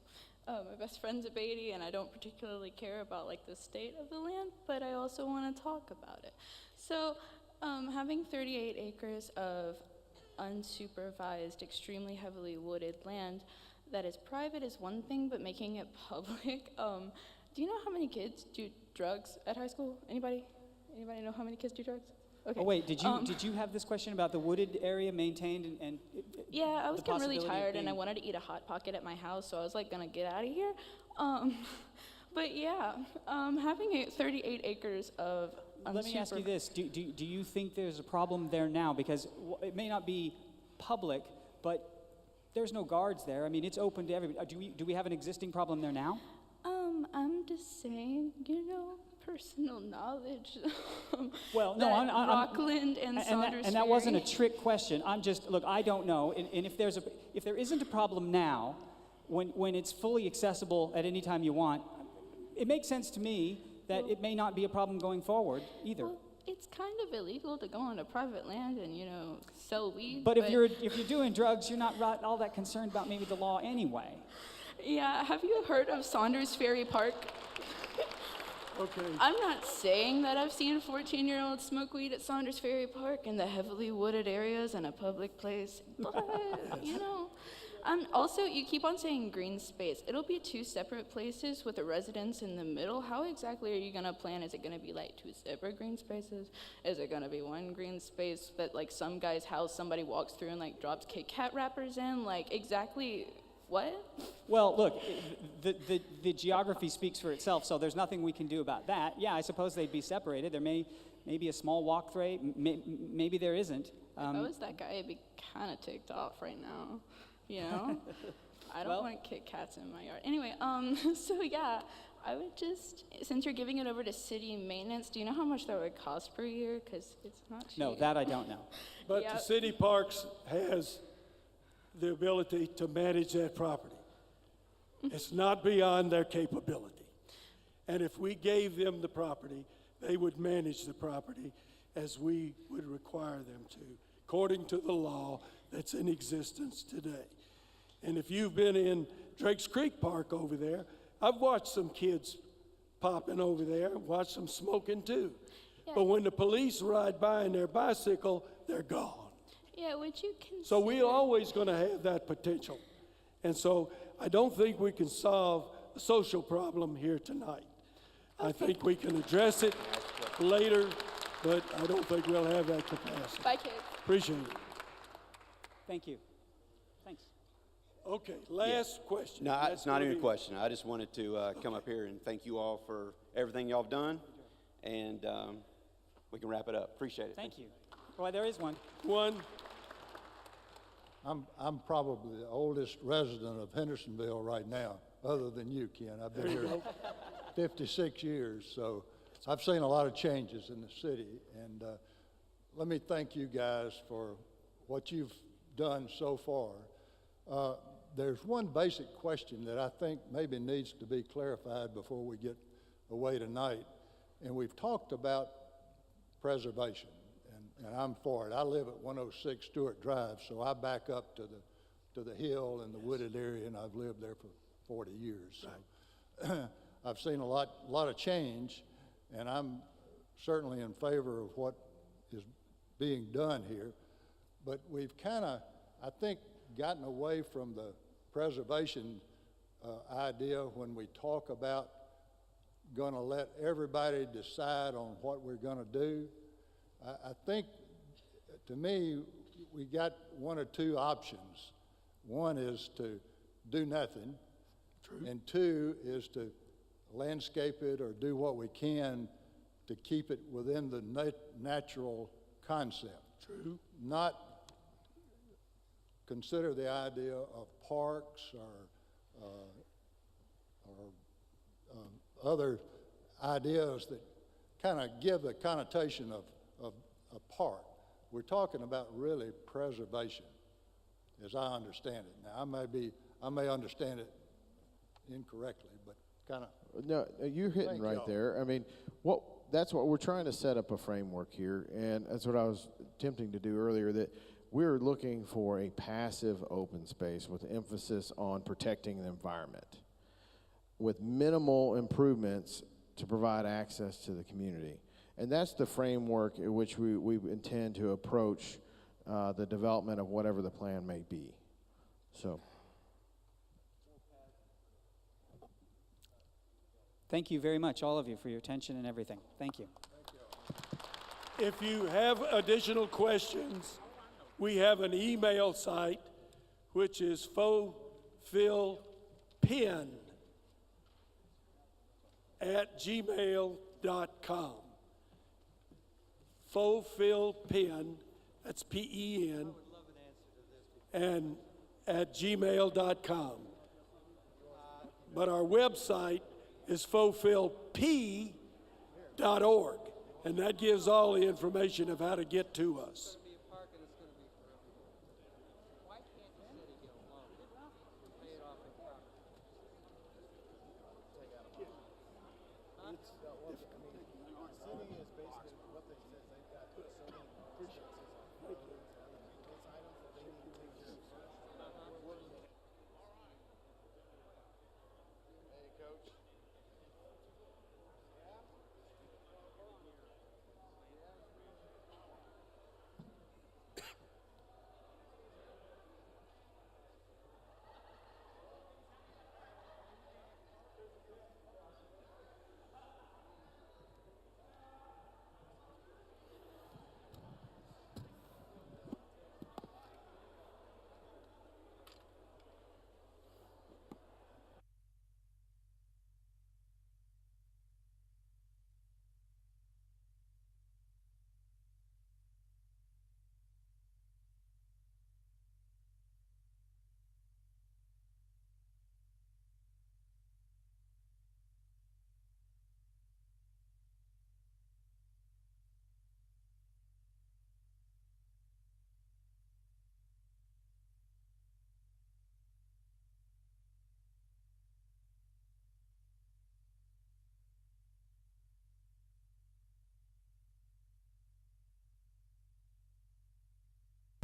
my best friend's a Batey, and I don't particularly care about like the state of the land, but I also want to talk about it. So having 38 acres of unsupervised, extremely heavily wooded land that is private is one thing, but making it public, do you know how many kids do drugs at high school? Anybody know how many kids do drugs? Okay. Oh wait, did you have this question about the wooded area maintained and yeah, I was getting really tired and I being... wanted to eat a Hot Pocket at my house, so I was like gonna get out of here. But yeah, having 38 acres of Let me ask you this: Do you think there's a problem there now? Because it may not be public, but there's no guards there. I mean, it's open to everybody. Do we have an existing problem there now? I'm just saying, personal knowledge. Well, no, that Rockland and Saunders and that wasn't a Ferry- trick question. Look, I don't know. And if there isn't a problem now, when it's fully accessible at any time you want, it makes sense to me that it may not be a problem going forward either. Well, it's kind of illegal to go on a private land and, sell weed. But if you're doing drugs, you're not all that concerned about maybe the law anyway. Yeah, have you heard of Saunders Ferry Park? Okay. I'm not saying that I've seen 14-year-olds smoke weed at Saunders Ferry Park in the heavily wooded areas in a public place, but, also, you keep on saying green space. It'll be two separate places with a residence in the middle. How exactly are you going to plan? Is it going to be like two separate green spaces? Is it going to be one green space that, like, some guy's house somebody walks through and, like, drops Kit Kat wrappers in? Like, exactly what? Well, look, the geography speaks for itself, so there's nothing we can do about that. Yeah, I suppose they'd be separated. There may be a small walkway. Maybe there isn't. If I was that guy, I'd be kind of ticked off right now. I don't want Kit Kats in my yard. Anyway, so yeah, I would just, since you're giving it over to city maintenance, do you know how much that would cost per year? Because it's not cheap. No, that I don't know. But Yep. the city parks has the ability to manage that property. It's not beyond their capability. And if we gave them the property, they would manage the property as we would require them to, according to the law that's in existence today. And if you've been in Drake's Creek Park over there, I've watched some kids popping over there, watched them smoking too. Yeah. But when the police ride by in their bicycle, they're gone. Yeah, would you consider... So we're always going to have that potential. And so I don't think we can solve a social problem here tonight. I think we can address it later, but I don't think we'll have that capacity. Bye, kids. Appreciate it. Thank you. Thanks. Okay, last question. No, That's it's not gonna even a be- question. I just wanted to come up here and thank you all for everything y'all have done, and we can wrap it up. Appreciate it. Thank you. Well, there is one. One. I'm probably the oldest resident of Hendersonville right now, other than you, Ken. I've been here 56 years, so I've seen a lot of changes in the city. And let me thank you guys for what you've done so far. There's one basic question that I think maybe needs to be clarified before we get away tonight. And we've talked about preservation, and I'm for it. I live at 106 Stewart Drive, so I back up to the hill and the wooded area, and I've lived there for 40 years. So I've seen a lot of change, and I'm certainly in favor of what is being done here. But we've kind of, I think, gotten away from the preservation idea when we talk about going to let everybody decide on what we're going to do. I think, to me, we got one or two options. One is to do nothing. True. And two is to landscape it or do what we can to keep it within the natural concept. True. Not consider the idea of parks or other ideas that kind of give the connotation of a park. We're talking about really preservation, as I understand it. Now, I may understand it incorrectly, but kind of. No, you're hitting Thank right y'all. there. I mean, that's what we're trying to set up a framework here, and that's what I was attempting to do earlier, that we're looking for a passive open space with emphasis on protecting the environment with minimal improvements to provide access to the community. And that's the framework in which we intend to approach the development of whatever the plan may be. So. Thank you very much, all of you, for your attention and everything. Thank you. If you have additional questions, we have an email site, which is fofilpen@gmail.com. Fofilpen, that's P-E-N, and at gmail.com. But our website is fulfillp.org, and that gives all the information of how to get to us.